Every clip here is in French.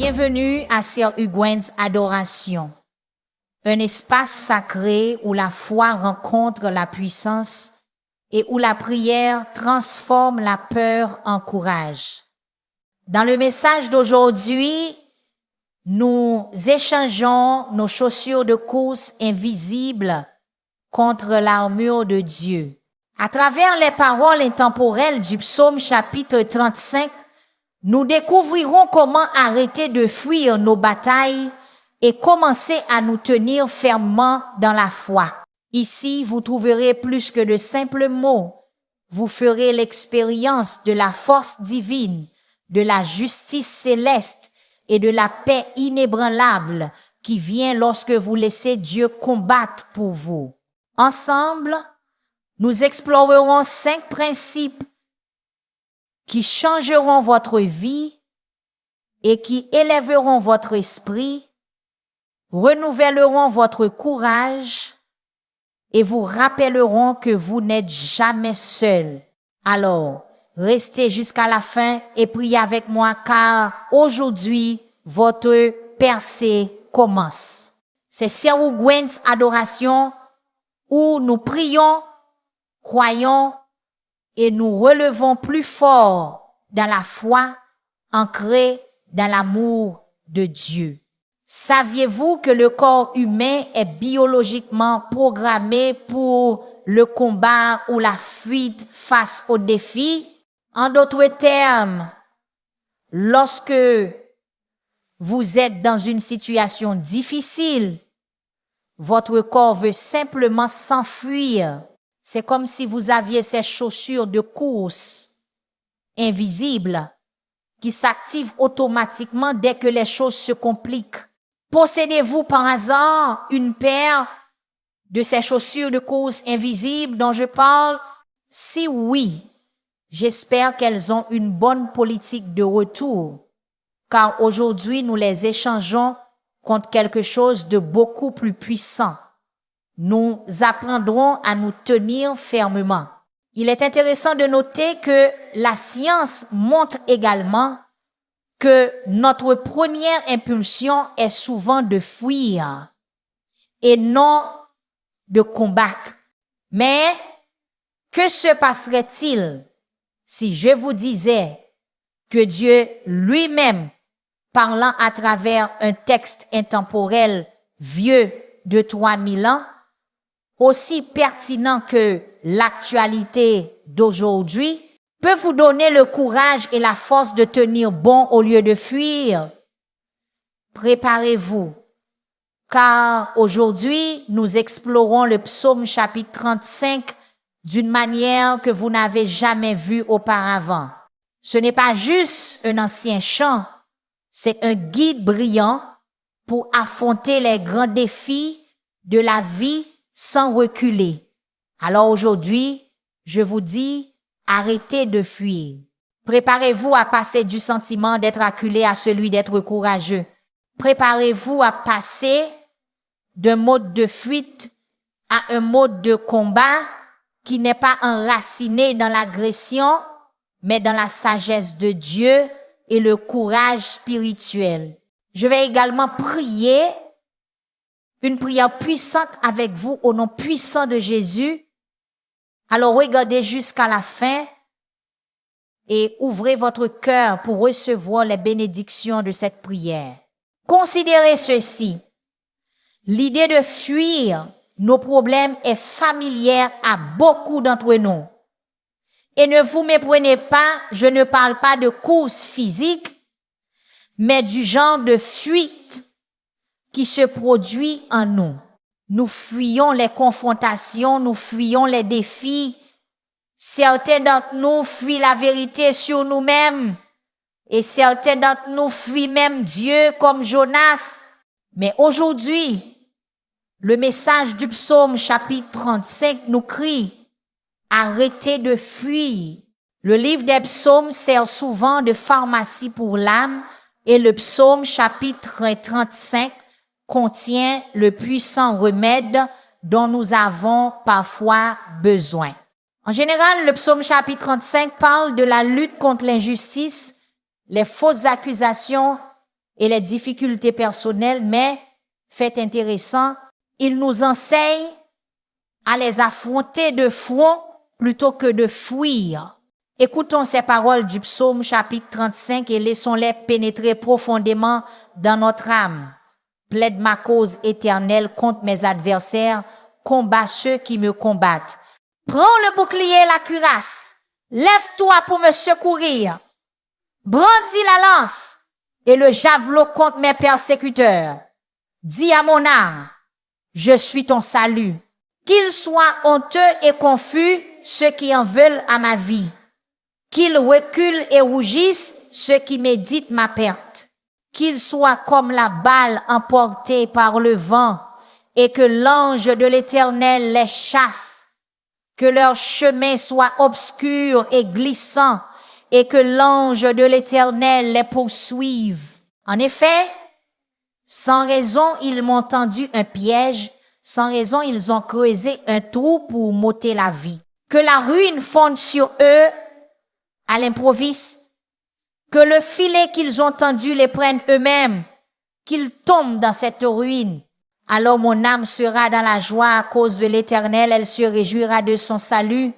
Bienvenue à Sœur Hugwen's Adoration, un espace sacré où la foi rencontre la puissance et où la prière transforme la peur en courage. Dans le message d'aujourd'hui, nous échangeons nos chaussures de course invisibles contre l'armure de Dieu. À travers les paroles intemporelles du psaume chapitre 35, nous découvrirons comment arrêter de fuir nos batailles et commencer à nous tenir fermement dans la foi. Ici, vous trouverez plus que de simples mots. Vous ferez l'expérience de la force divine, de la justice céleste et de la paix inébranlable qui vient lorsque vous laissez Dieu combattre pour vous. Ensemble, nous explorerons 5 principes qui changeront votre vie et qui élèveront votre esprit, renouvelleront votre courage et vous rappelleront que vous n'êtes jamais seul. Alors, restez jusqu'à la fin et priez avec moi car aujourd'hui, votre percée commence. C'est Sœur Hugwen's Adoration où nous prions, croyons et nous relevons plus fort dans la foi, ancrée dans l'amour de Dieu. Saviez-vous que le corps humain est biologiquement programmé pour le combat ou la fuite face aux défis? En d'autres termes, lorsque vous êtes dans une situation difficile, votre corps veut simplement s'enfuir. C'est comme si vous aviez ces chaussures de course invisibles qui s'activent automatiquement dès que les choses se compliquent. Possédez-vous par hasard une paire de ces chaussures de course invisibles dont je parle? Si oui, j'espère qu'elles ont une bonne politique de retour, car aujourd'hui nous les échangeons contre quelque chose de beaucoup plus puissant. Nous apprendrons à nous tenir fermement. Il est intéressant de noter que la science montre également que notre première impulsion est souvent de fuir et non de combattre. Mais que se passerait-il si je vous disais que Dieu lui-même, parlant à travers un texte intemporel vieux de 3000 ans, aussi pertinent que l'actualité d'aujourd'hui, peut vous donner le courage et la force de tenir bon au lieu de fuir? Préparez-vous, car aujourd'hui, nous explorons le psaume chapitre 35 d'une manière que vous n'avez jamais vue auparavant. Ce n'est pas juste un ancien chant, c'est un guide brillant pour affronter les grands défis de la vie sans reculer. Alors aujourd'hui, je vous dis, arrêtez de fuir. Préparez-vous à passer du sentiment d'être acculé à celui d'être courageux. Préparez-vous à passer d'un mode de fuite à un mode de combat qui n'est pas enraciné dans l'agression, mais dans la sagesse de Dieu et le courage spirituel. Je vais également prier une prière puissante avec vous au nom puissant de Jésus. Alors regardez jusqu'à la fin et ouvrez votre cœur pour recevoir les bénédictions de cette prière. Considérez ceci. L'idée de fuir nos problèmes est familière à beaucoup d'entre nous. Et ne vous méprenez pas, je ne parle pas de course physique, mais du genre de fuite qui se produit en nous. Nous fuyons les confrontations, nous fuyons les défis. Certains d'entre nous fuient la vérité sur nous-mêmes et certains d'entre nous fuient même Dieu comme Jonas. Mais aujourd'hui, le message du psaume chapitre 35 nous crie « Arrêtez de fuir ». Le livre des psaumes sert souvent de pharmacie pour l'âme et le psaume chapitre 35 contient le puissant remède dont nous avons parfois besoin. En général, le psaume chapitre 35 parle de la lutte contre l'injustice, les fausses accusations et les difficultés personnelles, mais, fait intéressant, il nous enseigne à les affronter de front plutôt que de fuir. Écoutons ces paroles du psaume chapitre 35 et laissons-les pénétrer profondément dans notre âme. Plaide ma cause éternelle contre mes adversaires, combat ceux qui me combattent. Prends le bouclier et la cuirasse, lève-toi pour me secourir. Brandis la lance et le javelot contre mes persécuteurs. Dis à mon âme, je suis ton salut. Qu'ils soient honteux et confus ceux qui en veulent à ma vie. Qu'ils reculent et rougissent ceux qui méditent ma perte. Qu'ils soient comme la balle emportée par le vent et que l'ange de l'Éternel les chasse. Que leur chemin soit obscur et glissant et que l'ange de l'Éternel les poursuive. En effet, sans raison, ils m'ont tendu un piège, sans raison, ils ont creusé un trou pour m'ôter la vie. Que la ruine fonde sur eux à l'improviste, que le filet qu'ils ont tendu les prenne eux-mêmes, qu'ils tombent dans cette ruine. Alors mon âme sera dans la joie à cause de l'Éternel, elle se réjouira de son salut.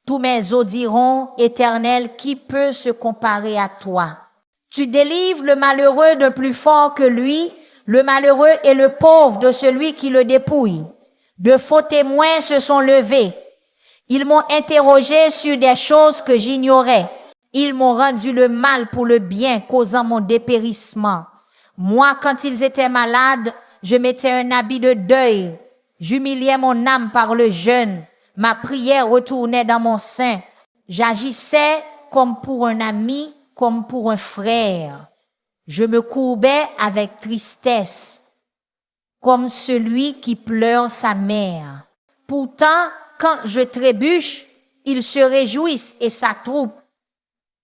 Tous mes os diront, Éternel, qui peut se comparer à toi? Tu délivres le malheureux de plus fort que lui, le malheureux et le pauvre de celui qui le dépouille. De faux témoins se sont levés. Ils m'ont interrogé sur des choses que j'ignorais. Ils m'ont rendu le mal pour le bien, causant mon dépérissement. Moi, quand ils étaient malades, je mettais un habit de deuil. J'humiliais mon âme par le jeûne. Ma prière retournait dans mon sein. J'agissais comme pour un ami, comme pour un frère. Je me courbais avec tristesse, comme celui qui pleure sa mère. Pourtant, quand je trébuche, ils se réjouissent et s'attroupent.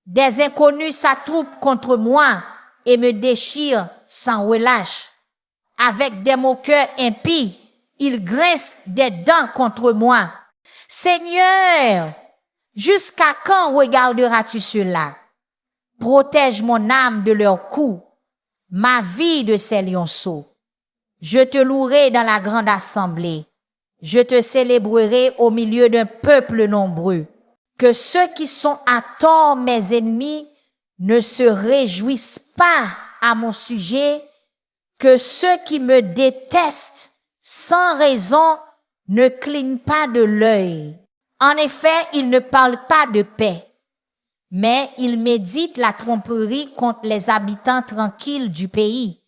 Des inconnus s'attroupent contre moi et me déchirent sans relâche. Avec des moqueurs impies, ils grincent des dents contre moi. Seigneur, jusqu'à quand regarderas-tu cela? Protège mon âme de leurs coups, ma vie de ces lionceaux. Je te louerai dans la grande assemblée. Je te célébrerai au milieu d'un peuple nombreux. Que ceux qui sont à tort mes ennemis ne se réjouissent pas à mon sujet, que ceux qui me détestent sans raison ne clignent pas de l'œil. En effet, ils ne parlent pas de paix, mais ils méditent la tromperie contre les habitants tranquilles du pays.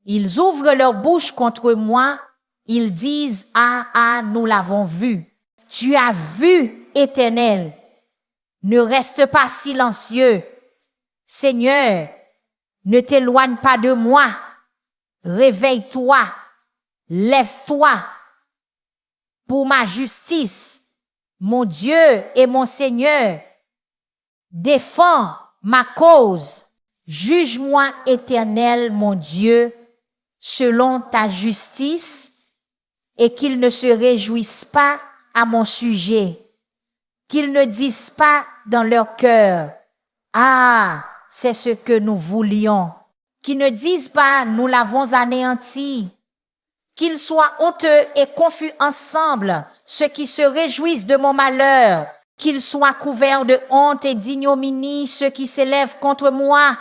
Ils ouvrent leur bouche contre moi, ils disent « Ah, ah, nous l'avons vu. » Tu as vu, Éternel. Ne reste pas silencieux. Seigneur, ne t'éloigne pas de moi. Réveille-toi, lève-toi pour ma justice, mon Dieu et mon Seigneur. Défends ma cause. Juge-moi, Éternel, mon Dieu, selon ta justice, et qu'ils ne se réjouissent pas à mon sujet, qu'ils ne disent pas dans leur cœur, « Ah, c'est ce que nous voulions », qu'ils ne disent pas « Nous l'avons anéanti », qu'ils soient honteux et confus ensemble, ceux qui se réjouissent de mon malheur, qu'ils soient couverts de honte et d'ignominie, ceux qui s'élèvent contre moi,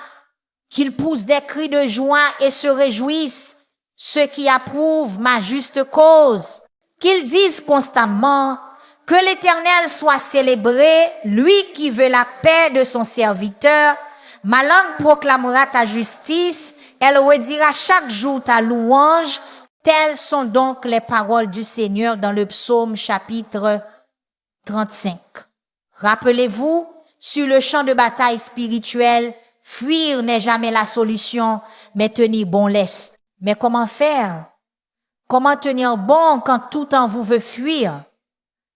qu'ils poussent des cris de joie et se réjouissent, ceux qui approuvent ma juste cause, qu'ils disent constamment que l'Éternel soit célébré, lui qui veut la paix de son serviteur. Ma langue proclamera ta justice, elle redira chaque jour ta louange. Telles sont donc les paroles du Seigneur dans le psaume chapitre 35. Rappelez-vous, sur le champ de bataille spirituel, fuir n'est jamais la solution, mais tenir bon lest. Mais comment faire? Comment tenir bon quand tout en vous veut fuir?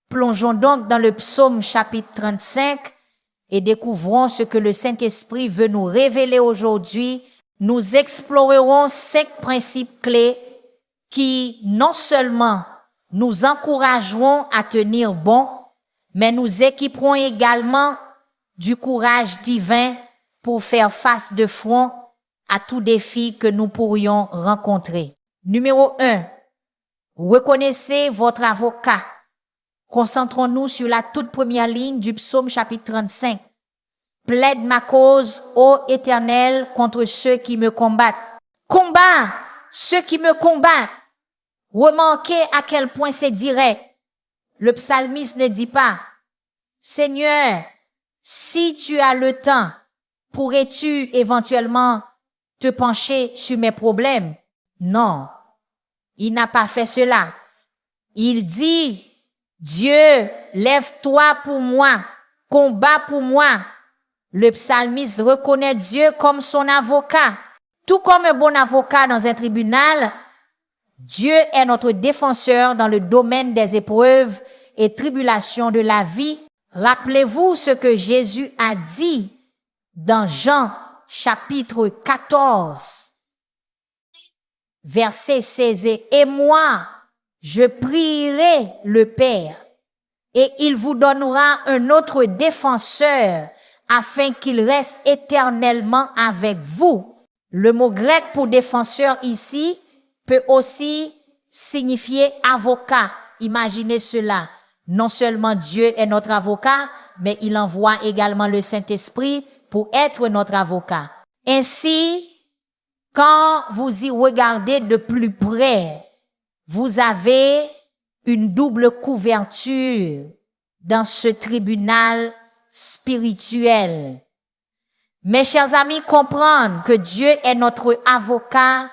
Plongeons donc dans le psaume chapitre 35 et découvrons ce que le Saint-Esprit veut nous révéler aujourd'hui. Nous explorerons 5 principes clés qui non seulement nous encourageront à tenir bon, mais nous équiperont également du courage divin pour faire face de front à tout défi que nous pourrions rencontrer. Numéro 1. Reconnaissez votre avocat. Concentrons-nous sur la toute première ligne du psaume chapitre 35. Plaide ma cause, ô Éternel, contre ceux qui me combattent. Combat ceux qui me combattent. Remarquez à quel point c'est direct. Le psalmiste ne dit pas, Seigneur, si tu as le temps, pourrais-tu éventuellement te pencher sur mes problèmes? Non, il n'a pas fait cela. Il dit, Dieu, lève-toi pour moi, combat pour moi. Le psalmiste reconnaît Dieu comme son avocat. Tout comme un bon avocat dans un tribunal, Dieu est notre défenseur dans le domaine des épreuves et tribulations de la vie. Rappelez-vous ce que Jésus a dit dans Jean chapitre 14, verset 16. Et moi, je prierai le Père et il vous donnera un autre défenseur afin qu'il reste éternellement avec vous. Le mot grec pour défenseur ici peut aussi signifier avocat. Imaginez cela. Non seulement Dieu est notre avocat, mais il envoie également le Saint-Esprit pour être notre avocat. Ainsi, quand vous y regardez de plus près, vous avez une double couverture dans ce tribunal spirituel. Mes chers amis, comprendre que Dieu est notre avocat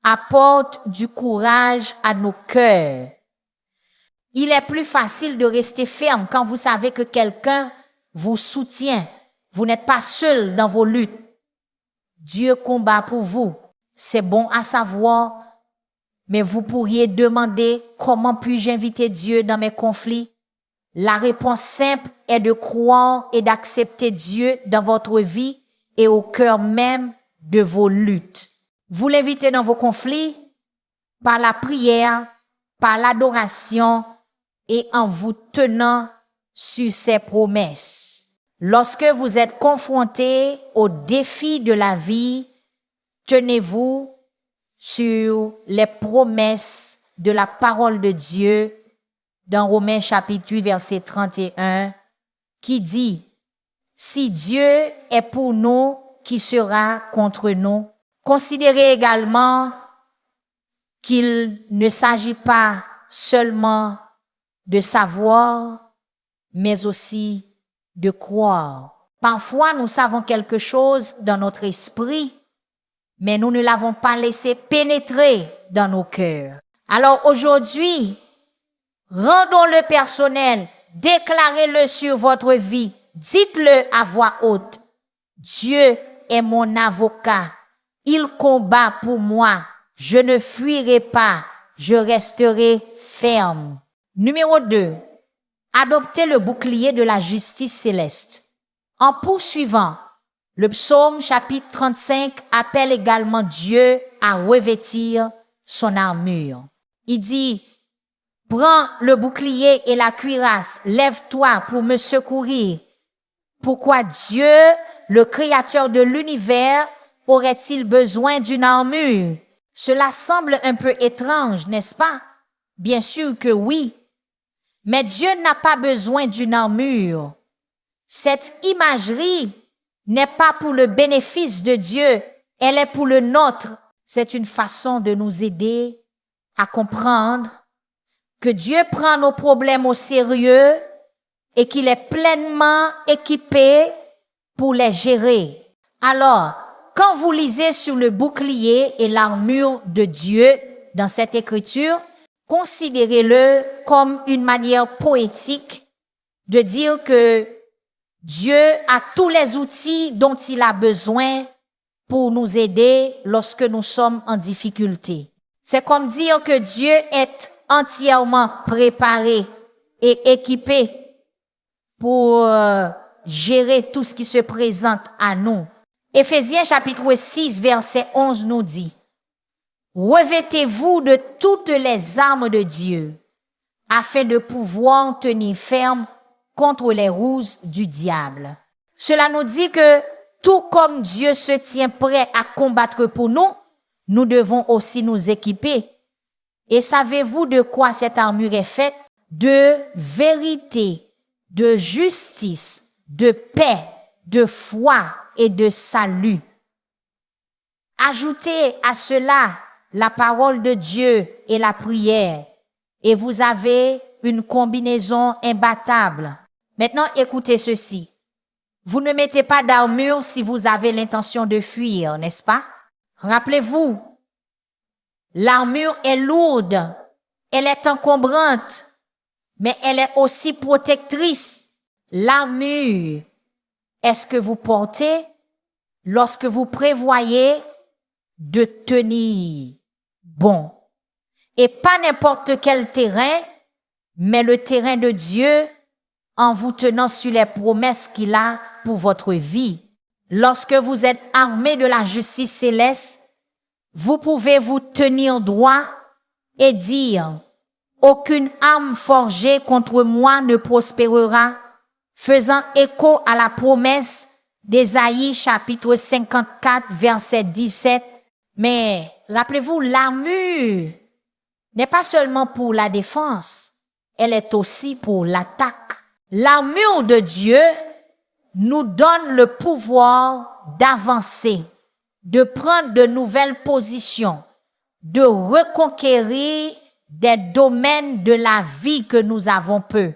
apporte du courage à nos cœurs. Il est plus facile de rester ferme quand vous savez que quelqu'un vous soutient. Vous n'êtes pas seul dans vos luttes. Dieu combat pour vous. C'est bon à savoir, mais vous pourriez demander comment puis-je inviter Dieu dans mes conflits? La réponse simple est de croire et d'accepter Dieu dans votre vie et au cœur même de vos luttes. Vous l'invitez dans vos conflits par la prière, par l'adoration et en vous tenant sur ses promesses. Lorsque vous êtes confrontés aux défis de la vie, tenez-vous sur les promesses de la parole de Dieu dans Romains chapitre 8 verset 31 qui dit « Si Dieu est pour nous, qui sera contre nous ?» Considérez également qu'il ne s'agit pas seulement de savoir, mais aussi de croire. Parfois, nous savons quelque chose dans notre esprit, mais nous ne l'avons pas laissé pénétrer dans nos cœurs. Alors aujourd'hui, rendons-le personnel, déclarez-le sur votre vie, dites-le à voix haute. Dieu est mon avocat, il combat pour moi, je ne fuirai pas, je resterai ferme. Numéro 2, adoptez le bouclier de la justice céleste. En poursuivant, le psaume chapitre 35 appelle également Dieu à revêtir son armure. Il dit, prends le bouclier et la cuirasse, lève-toi pour me secourir. Pourquoi Dieu, le créateur de l'univers, aurait-il besoin d'une armure? Cela semble un peu étrange, n'est-ce pas? Bien sûr que oui. Mais Dieu n'a pas besoin d'une armure. Cette imagerie n'est pas pour le bénéfice de Dieu, elle est pour le nôtre. C'est une façon de nous aider à comprendre que Dieu prend nos problèmes au sérieux et qu'il est pleinement équipé pour les gérer. Alors, quand vous lisez sur le bouclier et l'armure de Dieu dans cette écriture, considérez-le comme une manière poétique de dire que Dieu a tous les outils dont il a besoin pour nous aider lorsque nous sommes en difficulté. C'est comme dire que Dieu est entièrement préparé et équipé pour gérer tout ce qui se présente à nous. Éphésiens chapitre 6 verset 11 nous dit: revêtez-vous de toutes les armes de Dieu afin de pouvoir tenir ferme contre les ruses du diable. Cela nous dit que tout comme Dieu se tient prêt à combattre pour nous, nous devons aussi nous équiper. Et savez-vous de quoi cette armure est faite? De vérité, de justice, de paix, de foi et de salut. Ajoutez à cela la parole de Dieu et la prière, et vous avez une combinaison imbattable. Maintenant, écoutez ceci. Vous ne mettez pas d'armure si vous avez l'intention de fuir, n'est-ce pas? Rappelez-vous, l'armure est lourde, elle est encombrante, mais elle est aussi protectrice. L'armure est ce que vous portez lorsque vous prévoyez de tenir bon. Et pas n'importe quel terrain, mais le terrain de Dieu en vous tenant sur les promesses qu'il a pour votre vie. Lorsque vous êtes armé de la justice céleste, vous pouvez vous tenir droit et dire « Aucune arme forgée contre moi ne prospérera », faisant écho à la promesse d'Ésaïe chapitre 54 verset 17. Mais rappelez-vous, l'armure n'est pas seulement pour la défense, elle est aussi pour l'attaque. L'armure de Dieu nous donne le pouvoir d'avancer, de prendre de nouvelles positions, de reconquérir des domaines de la vie que nous avons peu,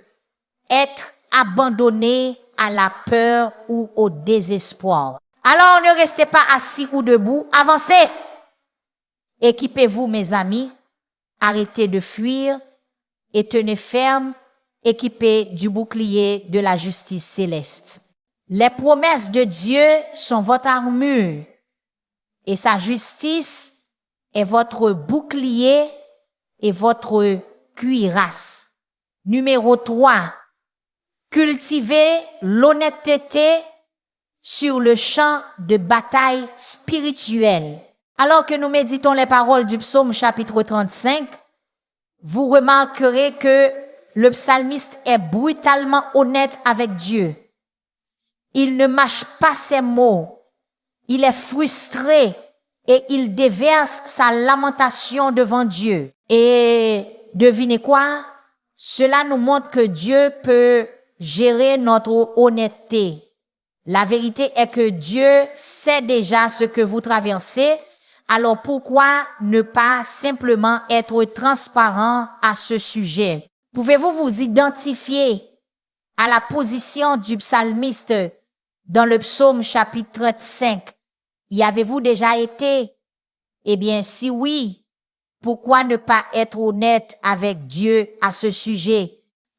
être abandonnés à la peur ou au désespoir. Alors ne restez pas assis ou debout, avancez. Équipez-vous mes amis, arrêtez de fuir et tenez ferme, équipés du bouclier de la justice céleste. Les promesses de Dieu sont votre armure et sa justice est votre bouclier et votre cuirasse. Numéro 3, cultivez l'honnêteté sur le champ de bataille spirituelle. Alors que nous méditons les paroles du psaume chapitre 35, vous remarquerez que le psalmiste est brutalement honnête avec Dieu. Il ne mâche pas ses mots. Il est frustré et il déverse sa lamentation devant Dieu. Et devinez quoi? Cela nous montre que Dieu peut gérer notre honnêteté. La vérité est que Dieu sait déjà ce que vous traversez. Alors pourquoi ne pas simplement être transparent à ce sujet? Pouvez-vous vous identifier à la position du psalmiste dans le psaume chapitre 35? Y avez-vous déjà été? Eh bien, si oui, pourquoi ne pas être honnête avec Dieu à ce sujet?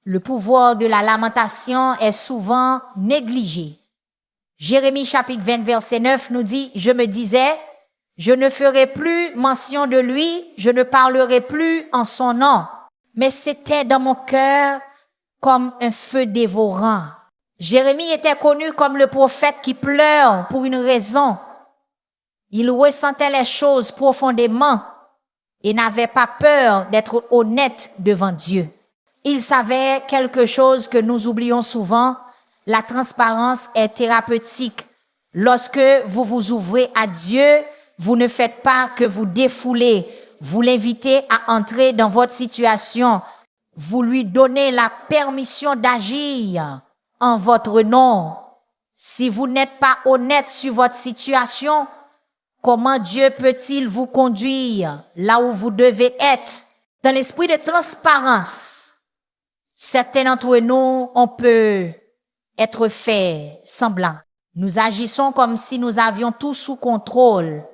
Le pouvoir de la lamentation est souvent négligé. Jérémie chapitre 20 verset 9 nous dit « Je me disais, je ne ferai plus mention de lui, je ne parlerai plus en son nom. » Mais c'était dans mon cœur comme un feu dévorant. Jérémie était connu comme le prophète qui pleure pour une raison. Il ressentait les choses profondément et n'avait pas peur d'être honnête devant Dieu. Il savait quelque chose que nous oublions souvent, la transparence est thérapeutique. Lorsque vous vous ouvrez à Dieu, vous ne faites pas que vous défouler. Vous l'invitez à entrer dans votre situation. Vous lui donnez la permission d'agir en votre nom. Si vous n'êtes pas honnête sur votre situation, comment Dieu peut-il vous conduire là où vous devez être? Dans l'esprit de transparence, certains d'entre nous, on peut être fait semblant. Nous agissons comme si nous avions tout sous contrôle.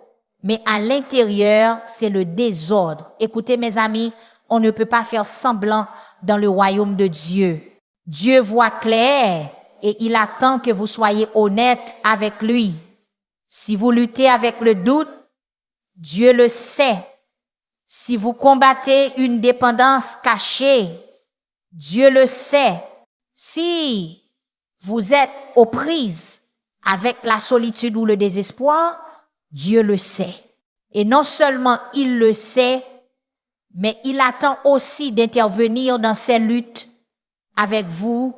Mais à l'intérieur, c'est le désordre. Écoutez mes amis, on ne peut pas faire semblant dans le royaume de Dieu. Dieu voit clair et il attend que vous soyez honnête avec lui. Si vous luttez avec le doute, Dieu le sait. Si vous combattez une dépendance cachée, Dieu le sait. Si vous êtes aux prises avec la solitude ou le désespoir, Dieu le sait. Et non seulement il le sait, mais il attend aussi d'intervenir dans ces luttes avec vous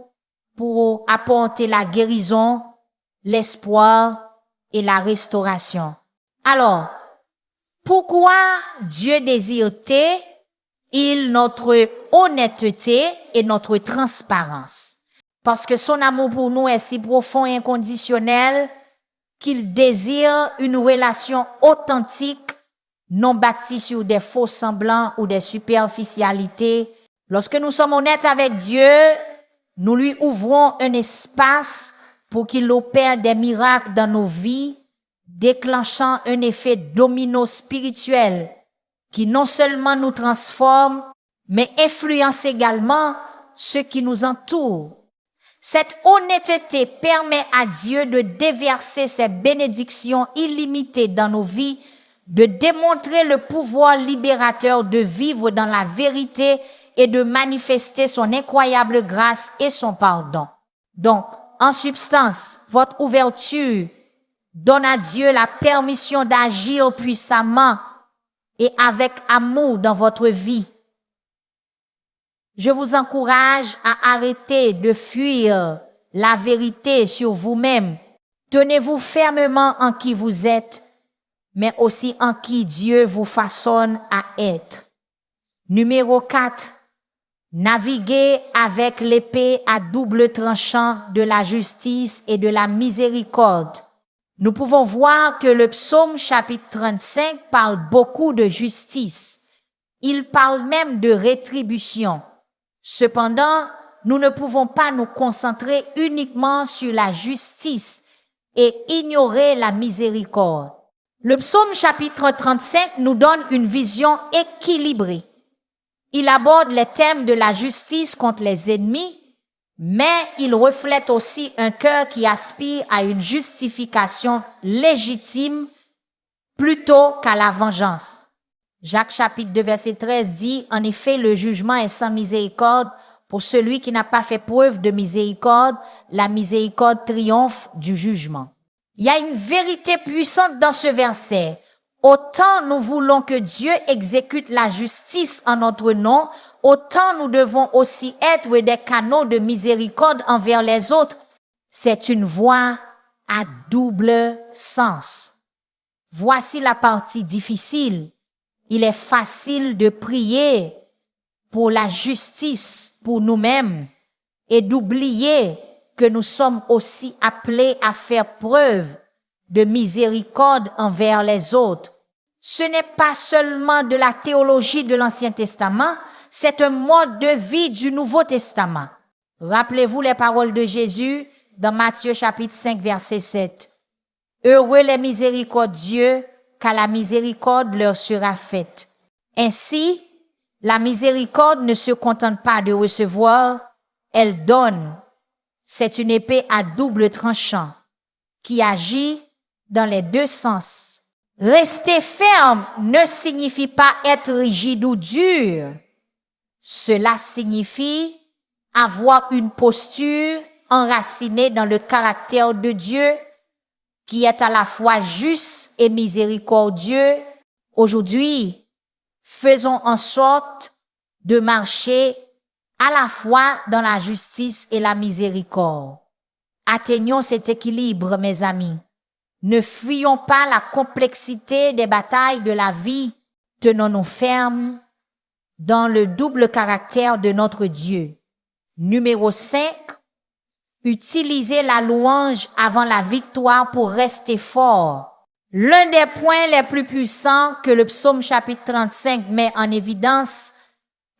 pour apporter la guérison, l'espoir et la restauration. Alors, pourquoi Dieu désire-t-il notre honnêteté et notre transparence? Parce que son amour pour nous est si profond et inconditionnel qu'il désire une relation authentique, non bâtie sur des faux semblants ou des superficialités. Lorsque nous sommes honnêtes avec Dieu, nous lui ouvrons un espace pour qu'il opère des miracles dans nos vies, déclenchant un effet domino spirituel qui non seulement nous transforme, mais influence également ceux qui nous entourent. Cette honnêteté permet à Dieu de déverser ses bénédictions illimitées dans nos vies, de démontrer le pouvoir libérateur de vivre dans la vérité et de manifester son incroyable grâce et son pardon. Donc, en substance, votre ouverture donne à Dieu la permission d'agir puissamment et avec amour dans votre vie. Je vous encourage à arrêter de fuir la vérité sur vous-même. Tenez-vous fermement en qui vous êtes, mais aussi en qui Dieu vous façonne à être. Numéro 4. Naviguez avec l'épée à double tranchant de la justice et de la miséricorde. Nous pouvons voir que le psaume chapitre 35 parle beaucoup de justice. Il parle même de rétribution. Cependant, nous ne pouvons pas nous concentrer uniquement sur la justice et ignorer la miséricorde. Le psaume chapitre 35 nous donne une vision équilibrée. Il aborde les thèmes de la justice contre les ennemis, mais il reflète aussi un cœur qui aspire à une justification légitime plutôt qu'à la vengeance. Jacques chapitre 2 verset 13 dit, en effet, le jugement est sans miséricorde pour celui qui n'a pas fait preuve de miséricorde, la miséricorde triomphe du jugement. Il y a une vérité puissante dans ce verset. Autant nous voulons que Dieu exécute la justice en notre nom, autant nous devons aussi être des canaux de miséricorde envers les autres. C'est une voie à double sens. Voici la partie difficile. Il est facile de prier pour la justice pour nous-mêmes et d'oublier que nous sommes aussi appelés à faire preuve de miséricorde envers les autres. Ce n'est pas seulement de la théologie de l'Ancien Testament, c'est un mode de vie du Nouveau Testament. Rappelez-vous les paroles de Jésus dans Matthieu chapitre 5 verset 7. Heureux les miséricordieux, car la miséricorde leur sera faite. Ainsi, la miséricorde ne se contente pas de recevoir, elle donne. C'est une épée à double tranchant qui agit dans les deux sens. Rester ferme ne signifie pas être rigide ou dur. Cela signifie avoir une posture enracinée dans le caractère de Dieu qui est à la fois juste et miséricordieux. Aujourd'hui, faisons en sorte de marcher à la fois dans la justice et la miséricorde. Atteignons cet équilibre, mes amis. Ne fuyons pas la complexité des batailles de la vie. Tenons-nous fermes dans le double caractère de notre Dieu. Numéro 5. Utilisez la louange avant la victoire pour rester fort. L'un des points les plus puissants que le psaume chapitre 35 met en évidence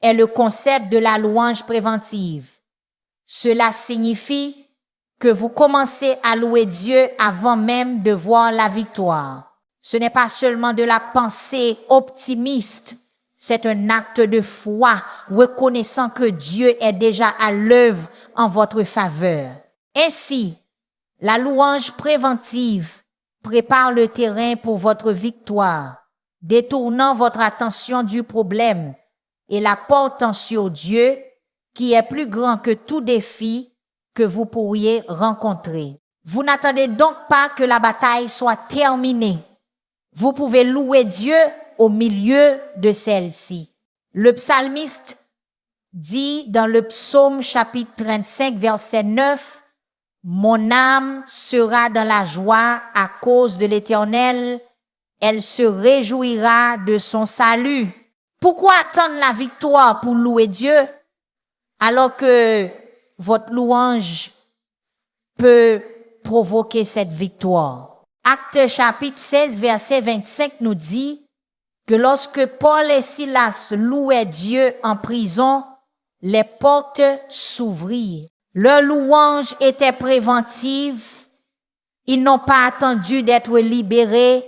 est le concept de la louange préventive. Cela signifie que vous commencez à louer Dieu avant même de voir la victoire. Ce n'est pas seulement de la pensée optimiste, c'est un acte de foi reconnaissant que Dieu est déjà à l'œuvre en votre faveur. Ainsi, la louange préventive prépare le terrain pour votre victoire, détournant votre attention du problème et la portant sur Dieu qui est plus grand que tout défi que vous pourriez rencontrer. Vous n'attendez donc pas que la bataille soit terminée. Vous pouvez louer Dieu au milieu de celle-ci. Le psalmiste dit dans le psaume chapitre 35 verset 9, « Mon âme sera dans la joie à cause de l'Éternel. Elle se réjouira de son salut. Pourquoi attendre la victoire pour louer Dieu alors que votre louange peut provoquer cette victoire? Actes chapitre 16, verset 25 nous dit que lorsque Paul et Silas louaient Dieu en prison, les portes s'ouvrirent. Leur louange était préventive. Ils n'ont pas attendu d'être libérés.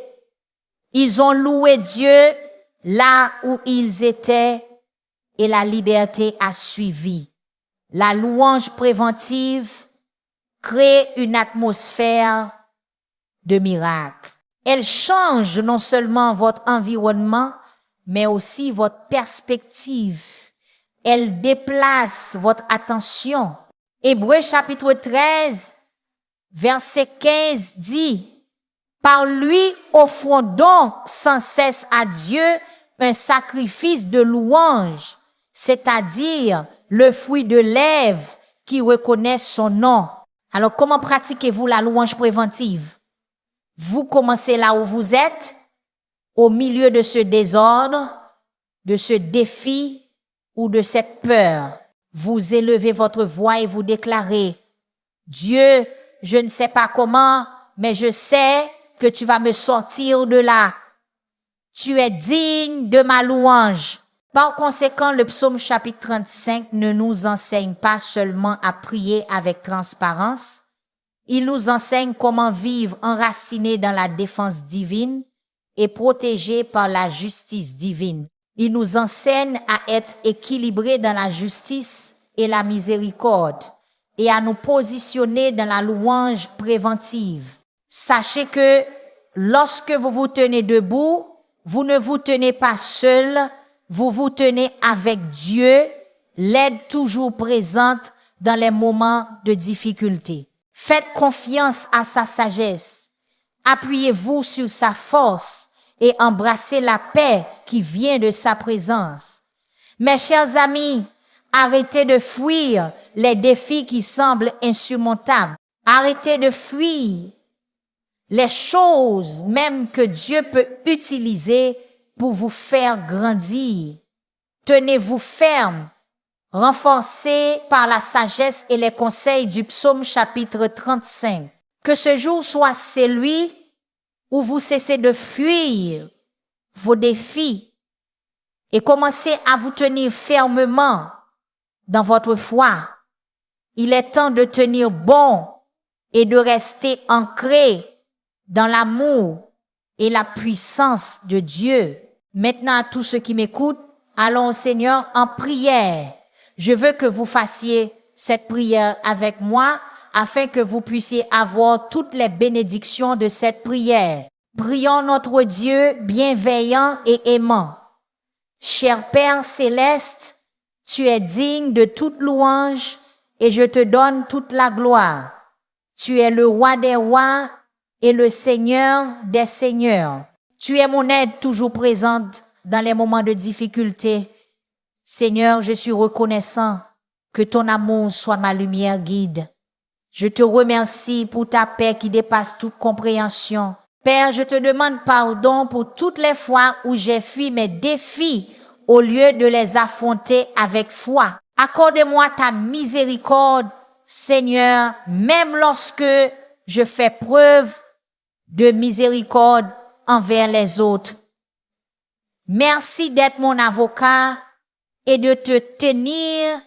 Ils ont loué Dieu là où ils étaient et la liberté a suivi. La louange préventive crée une atmosphère de miracle. Elle change non seulement votre environnement, mais aussi votre perspective. Elle déplace votre attention. Hébreux chapitre 13, verset 15 dit, « Par lui offrons donc sans cesse à Dieu un sacrifice de louange, c'est-à-dire le fruit de lèvres qui reconnaissent son nom. » Alors, comment pratiquez-vous la louange préventive? Vous commencez là où vous êtes, au milieu de ce désordre, de ce défi ou de cette peur. Vous élevez votre voix et vous déclarez, « Dieu, je ne sais pas comment, mais je sais que tu vas me sortir de là. Tu es digne de ma louange. » Par conséquent, le psaume chapitre 35 ne nous enseigne pas seulement à prier avec transparence. Il nous enseigne comment vivre enraciné dans la défense divine et protégé par la justice divine. Il nous enseigne à être équilibrés dans la justice et la miséricorde et à nous positionner dans la louange préventive. Sachez que lorsque vous vous tenez debout, vous ne vous tenez pas seul, vous vous tenez avec Dieu, l'aide toujours présente dans les moments de difficulté. Faites confiance à sa sagesse. Appuyez-vous sur sa force et embrassez la paix qui vient de sa présence. Mes chers amis, arrêtez de fuir les défis qui semblent insurmontables. Arrêtez de fuir les choses même que Dieu peut utiliser pour vous faire grandir. Tenez-vous ferme, renforcés par la sagesse et les conseils du psaume chapitre 35. Que ce jour soit celui où vous cessez de fuir vos défis et commencez à vous tenir fermement dans votre foi. Il est temps de tenir bon et de rester ancré dans l'amour et la puissance de Dieu. Maintenant, à tous ceux qui m'écoutent, allons au Seigneur en prière. Je veux que vous fassiez cette prière avec moi afin que vous puissiez avoir toutes les bénédictions de cette prière. Prions notre Dieu bienveillant et aimant. Cher Père céleste, tu es digne de toute louange et je te donne toute la gloire. Tu es le roi des rois et le Seigneur des seigneurs. Tu es mon aide toujours présente dans les moments de difficulté. Seigneur, je suis reconnaissant que ton amour soit ma lumière guide. Je te remercie pour ta paix qui dépasse toute compréhension. Père, je te demande pardon pour toutes les fois où j'ai fui mes défis au lieu de les affronter avec foi. Accorde-moi ta miséricorde, Seigneur, même lorsque je fais preuve de miséricorde envers les autres. Merci d'être mon avocat et de te tenir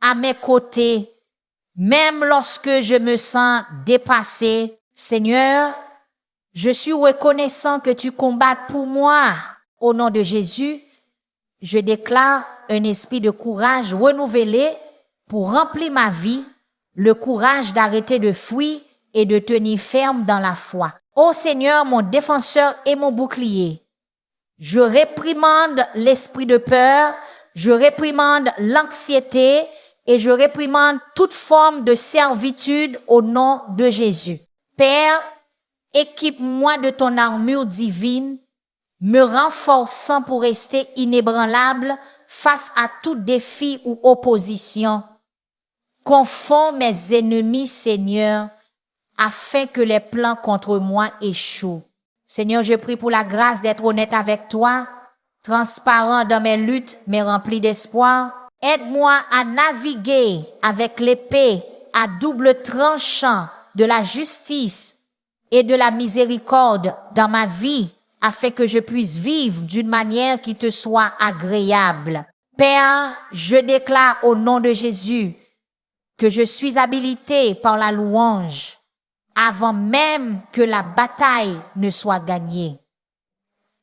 à mes côtés, même lorsque je me sens dépassé. Seigneur, je suis reconnaissant que tu combattes pour moi. Au nom de Jésus, je déclare un esprit de courage renouvelé pour remplir ma vie, le courage d'arrêter de fuir et de tenir ferme dans la foi. Ô Seigneur, mon défenseur et mon bouclier, je réprimande l'esprit de peur, je réprimande l'anxiété et je réprimande toute forme de servitude au nom de Jésus. Père, équipe-moi de ton armure divine, me renforçant pour rester inébranlable face à tout défi ou opposition. Confonds mes ennemis, Seigneur, afin que les plans contre moi échouent. Seigneur, je prie pour la grâce d'être honnête avec toi, transparent dans mes luttes, mais rempli d'espoir. Aide-moi à naviguer avec l'épée à double tranchant de la justice et de la miséricorde dans ma vie, afin que je puisse vivre d'une manière qui te soit agréable. Père, je déclare au nom de Jésus que je suis habilité par la louange avant même que la bataille ne soit gagnée.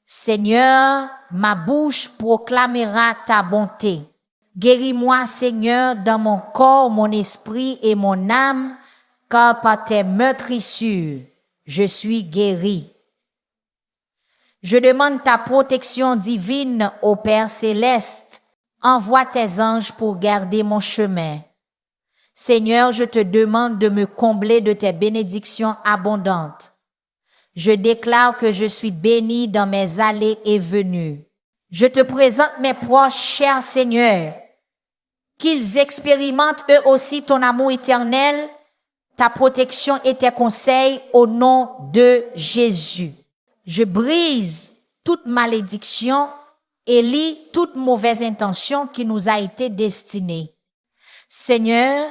Seigneur, ma bouche proclamera ta bonté. Guéris-moi, Seigneur, dans mon corps, mon esprit et mon âme, car par tes meurtrissures, je suis guéri. Je demande ta protection divine au Père céleste. Envoie tes anges pour garder mon chemin. Seigneur, je te demande de me combler de tes bénédictions abondantes. Je déclare que je suis béni dans mes allées et venues. Je te présente mes proches, cher Seigneur, qu'ils expérimentent eux aussi ton amour éternel, ta protection et tes conseils au nom de Jésus. Je brise toute malédiction et lie toute mauvaise intention qui nous a été destinée. Seigneur,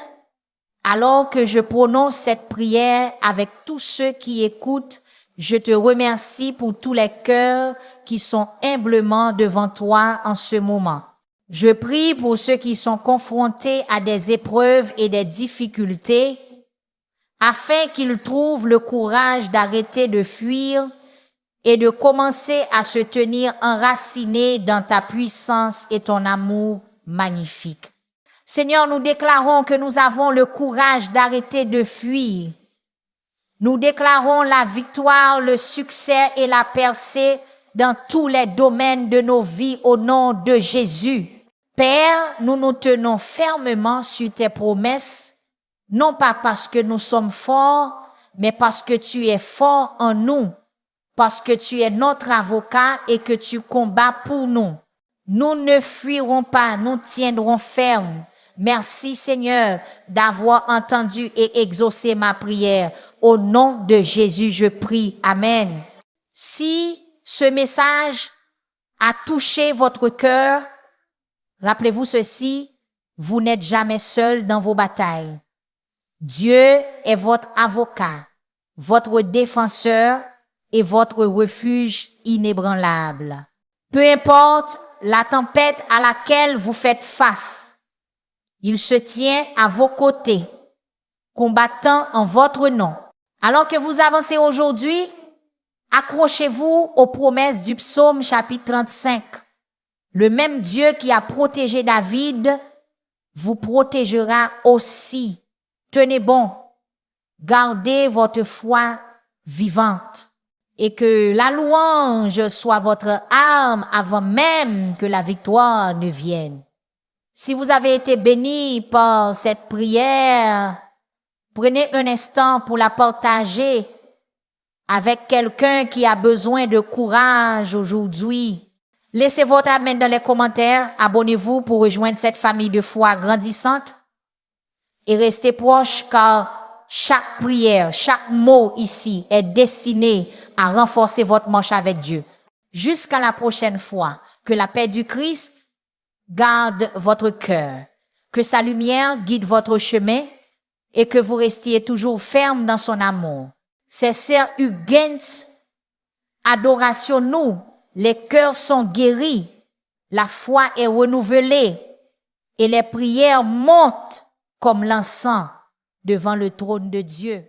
alors que je prononce cette prière avec tous ceux qui écoutent, je te remercie pour tous les cœurs qui sont humblement devant toi en ce moment. Je prie pour ceux qui sont confrontés à des épreuves et des difficultés, afin qu'ils trouvent le courage d'arrêter de fuir et de commencer à se tenir enracinés dans ta puissance et ton amour magnifique. Seigneur, nous déclarons que nous avons le courage d'arrêter de fuir. Nous déclarons la victoire, le succès et la percée dans tous les domaines de nos vies au nom de Jésus. Père, nous nous tenons fermement sur tes promesses, non pas parce que nous sommes forts, mais parce que tu es fort en nous, parce que tu es notre avocat et que tu combats pour nous. Nous ne fuirons pas, nous tiendrons ferme. Merci Seigneur d'avoir entendu et exaucé ma prière. Au nom de Jésus, je prie. Amen. Si ce message a touché votre cœur, rappelez-vous ceci, vous n'êtes jamais seul dans vos batailles. Dieu est votre avocat, votre défenseur et votre refuge inébranlable. Peu importe la tempête à laquelle vous faites face, il se tient à vos côtés, combattant en votre nom. Alors que vous avancez aujourd'hui, accrochez-vous aux promesses du psaume chapitre 35. Le même Dieu qui a protégé David vous protégera aussi. Tenez bon, gardez votre foi vivante et que la louange soit votre arme avant même que la victoire ne vienne. Si vous avez été béni par cette prière, prenez un instant pour la partager avec quelqu'un qui a besoin de courage aujourd'hui. Laissez votre amen dans les commentaires. Abonnez-vous pour rejoindre cette famille de foi grandissante. Et restez proches car chaque prière, chaque mot ici est destiné à renforcer votre marche avec Dieu. Jusqu'à la prochaine fois, que la paix du Christ garde votre cœur, que sa lumière guide votre chemin et que vous restiez toujours ferme dans son amour. C'est Sœur Huguens, adoration nous, les cœurs sont guéris, la foi est renouvelée et les prières montent comme l'encens devant le trône de Dieu.